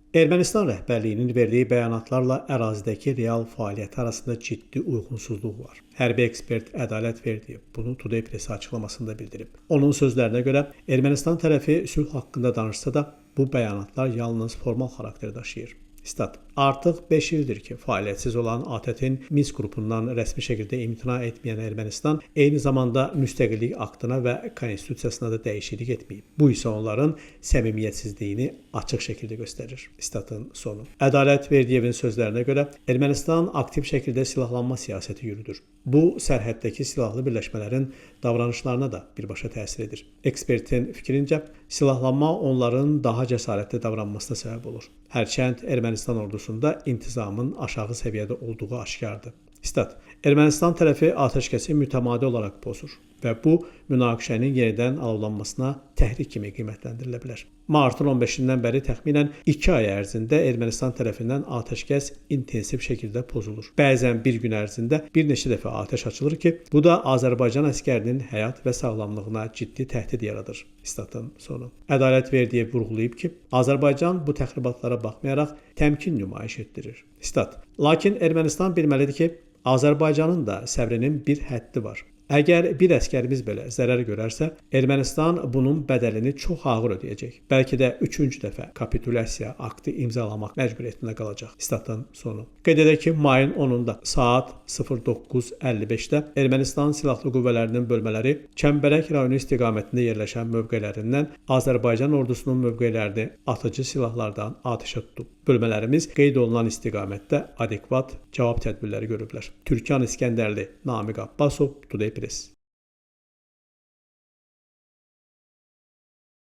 Ermənistan rəhbərliyinin verdiyi bəyanatlarla ərazidəki real fəaliyyət arasında ciddi uyğunsuzluq var. Hərbi ekspert Ədalət Verdiyev bunu Today Press açıqlamasında bildirib. Onun sözlərinə görə Ermənistan tərəfi sülh haqqında danışsa da bu bəyanatlar yalnız formal xarakter daşıyır. Stat: Artıq 5 ildir ki, fəaliyyətsiz olan ATƏT-in Minsk qrupundan rəsmi şəkildə imtina etməyən Ermənistan eyni zamanda müstəqillik aktına və konstitusiyasına da dəyişiklik etməyib. Bu isə onların səmimiyyətsizliyini açıq şəkildə göstərir. Statın sonu. Ədalət Verdiyevin sözlərinə görə Ermənistan aktiv şəkildə silahlanma siyasəti yürüdür. Bu, sərhəddəki silahlı birləşmələrin davranışlarına da birbaşa təsir edir. Ekspertin fikrincə, silahlanma onların daha cəsarətli davranmasına səbəb olur. Hərçənd Ermənistan ordusunda intizamın aşağı səviyyədə olduğu aşkardır. Stat: Ermənistan tərəfi atəşkəsi mütəmadi olaraq pozur və bu, münaqişənin yenidən alovlanmasına təhrik kimi qiymətləndirilə bilər. Martın 15-dən bəri təxminən 2 ay ərzində Ermənistan tərəfindən atəşkəs intensiv şəkildə pozulur. Bəzən bir gün ərzində bir neçə dəfə atəş açılır ki, bu da Azərbaycan əskərinin həyat və sağlamlığına ciddi təhdid yaradır. Statın sonu. Ədalət Verdiyev vurğulayıb ki, Azərbaycan bu təxribatlara baxmayaraq təmkin nümayiş etdirir. Stat: Lakin Ermənistan bilməlidir ki, Azərbaycanın da səbrinin bir həddi var. Əgər bir əskərimiz belə zərər görərsə, Ermənistan bunun bədəlini çox ağır ödəyəcək. Bəlkə də 3-cü dəfə kapitulyasiya aktı imzalamaq məcburiyyətində qalacaq. Statın sonu. Qeyd edək ki, mayın 10-da saat 09:55-də Ermənistan Silahlı Qüvvələrinin bölmələri Çəmbərək rayonu istiqamətində yerləşən mövqelərindən Azərbaycan ordusunun mövqelərini atıcı silahlardan atəşə tutub. Bölmələrimiz qeyd olunan istiqamətdə adekvat cavab tədbirləri görüblər. Türkan İskəndərli, Namiq Abbasov, Today Press.